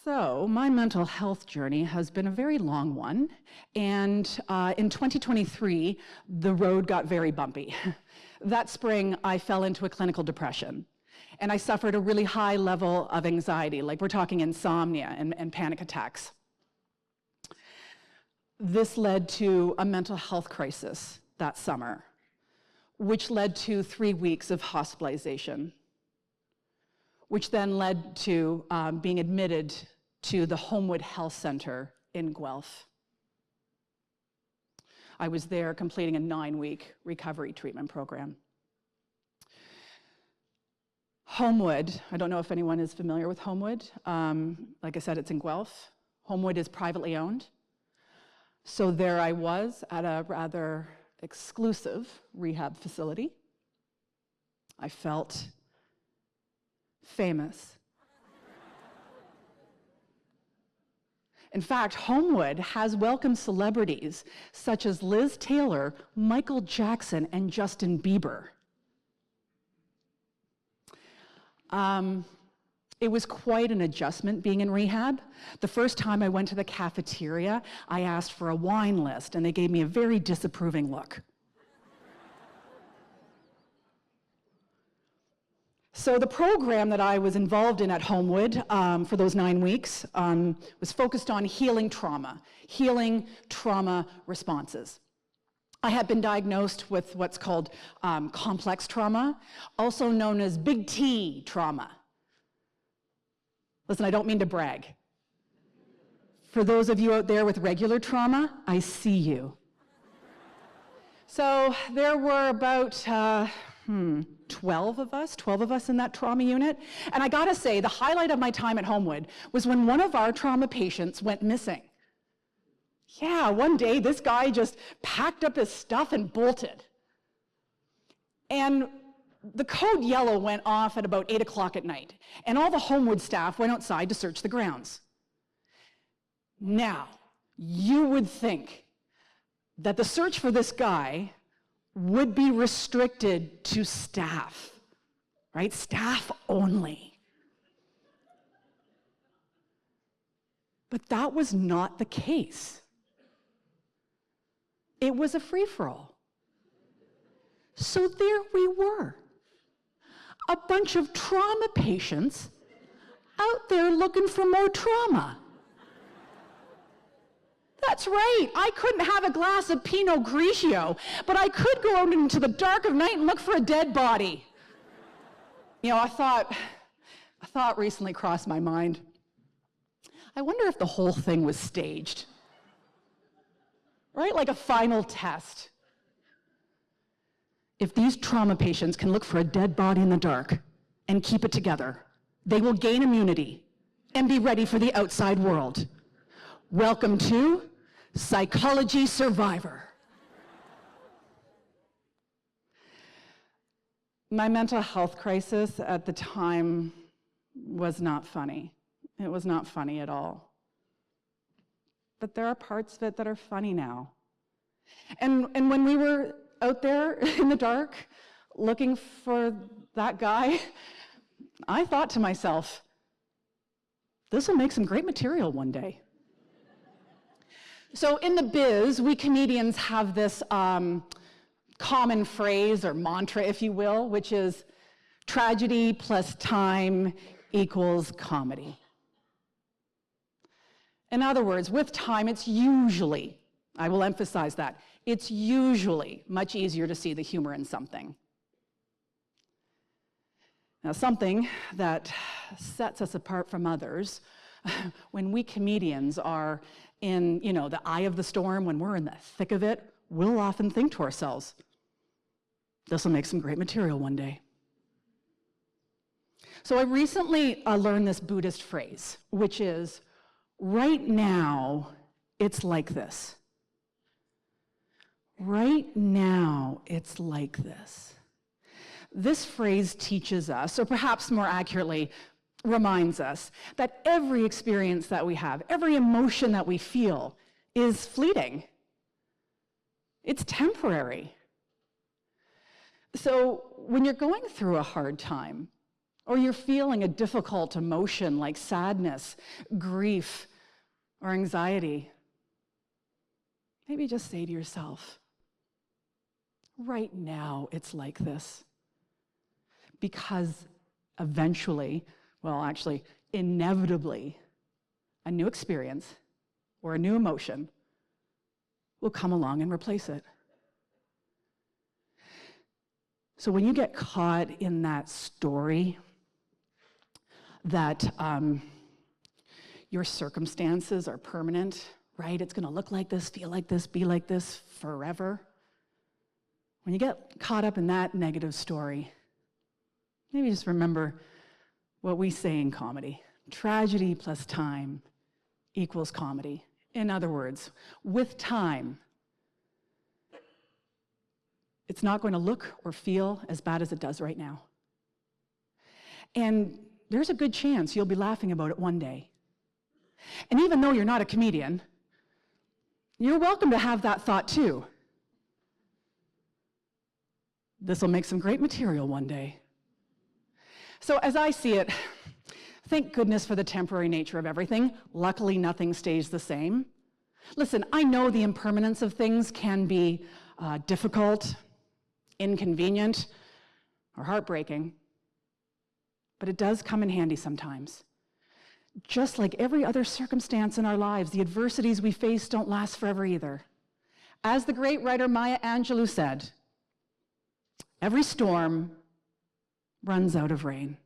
So my mental health journey has been a very long one, and in 2023, the road got very bumpy. That spring, I fell into a clinical depression, and I suffered a really high level of anxiety, like we're talking insomnia and panic attacks. This led to a mental health crisis that summer, which led to 3 weeks of hospitalization, which then led to being admitted to the Homewood Health Center in Guelph. I was there completing a 9-week recovery treatment program. Homewood, I don't know if anyone is familiar with Homewood. Like I said, it's in Guelph. Homewood is privately owned. So there I was at a rather exclusive rehab facility. I felt famous. In fact, Homewood has welcomed celebrities such as Liz Taylor, Michael Jackson, and Justin Bieber. It was quite an adjustment being in rehab. The first time I went to the cafeteria, I asked for a wine list, and they gave me a very disapproving look. So the program that I was involved in at Homewood for those 9 weeks was focused on healing trauma responses. I had been diagnosed with what's called complex trauma, also known as big T trauma. Listen, I don't mean to brag. For those of you out there with regular trauma, I see you. So there were about 12 of us in that trauma unit. And I gotta say, the highlight of my time at Homewood was when one of our trauma patients went missing. Yeah, one day this guy just packed up his stuff and bolted. And the code yellow went off at about 8 o'clock at night, and all the Homewood staff went outside to search the grounds. Now, you would think that the search for this guy would be restricted to staff, right? Staff only. But that was not the case. It was a free-for-all. So there we were, a bunch of trauma patients out there looking for more trauma. That's right, I couldn't have a glass of Pinot Grigio, but I could go out into the dark of night and look for a dead body. You know, a thought recently crossed my mind. I wonder if the whole thing was staged, right? Like a final test. If these trauma patients can look for a dead body in the dark and keep it together, they will gain immunity and be ready for the outside world. Welcome to Psychology Survivor. My mental health crisis at the time was not funny. It was not funny at all. But there are parts of it that are funny now. And when we were out there in the dark looking for that guy, I thought to myself, this will make some great material one day. So in the biz, we comedians have this common phrase or mantra, if you will, which is tragedy plus time equals comedy. In other words, with time, it's usually, I will emphasize that, it's usually much easier to see the humor in something. Now, something that sets us apart from others, when we comedians are in, the eye of the storm, when we're in the thick of it, we'll often think to ourselves, this will make some great material one day. So I recently learned this Buddhist phrase, which is, right now, it's like this. Right now, it's like this. This phrase teaches us, or perhaps more accurately, reminds us that every experience that we have, every emotion that we feel is fleeting. It's temporary. So when you're going through a hard time, or you're feeling a difficult emotion like sadness, grief, or anxiety, maybe just say to yourself, right now it's like this. Because eventually, well, actually, inevitably, a new experience or a new emotion will come along and replace it. So when you get caught in that story that your circumstances are permanent, right? It's going to look like this, feel like this, be like this forever. When you get caught up in that negative story, maybe just remember what we say in comedy. Tragedy plus time equals comedy. In other words, with time, it's not going to look or feel as bad as it does right now. And there's a good chance you'll be laughing about it one day. And even though you're not a comedian, you're welcome to have that thought too. This will make some great material one day. So as I see it, thank goodness for the temporary nature of everything. Luckily, nothing stays the same. Listen, I know the impermanence of things can be difficult, inconvenient, or heartbreaking, but it does come in handy sometimes. Just like every other circumstance in our lives, the adversities we face don't last forever either. As the great writer Maya Angelou said, every storm runs out of rain.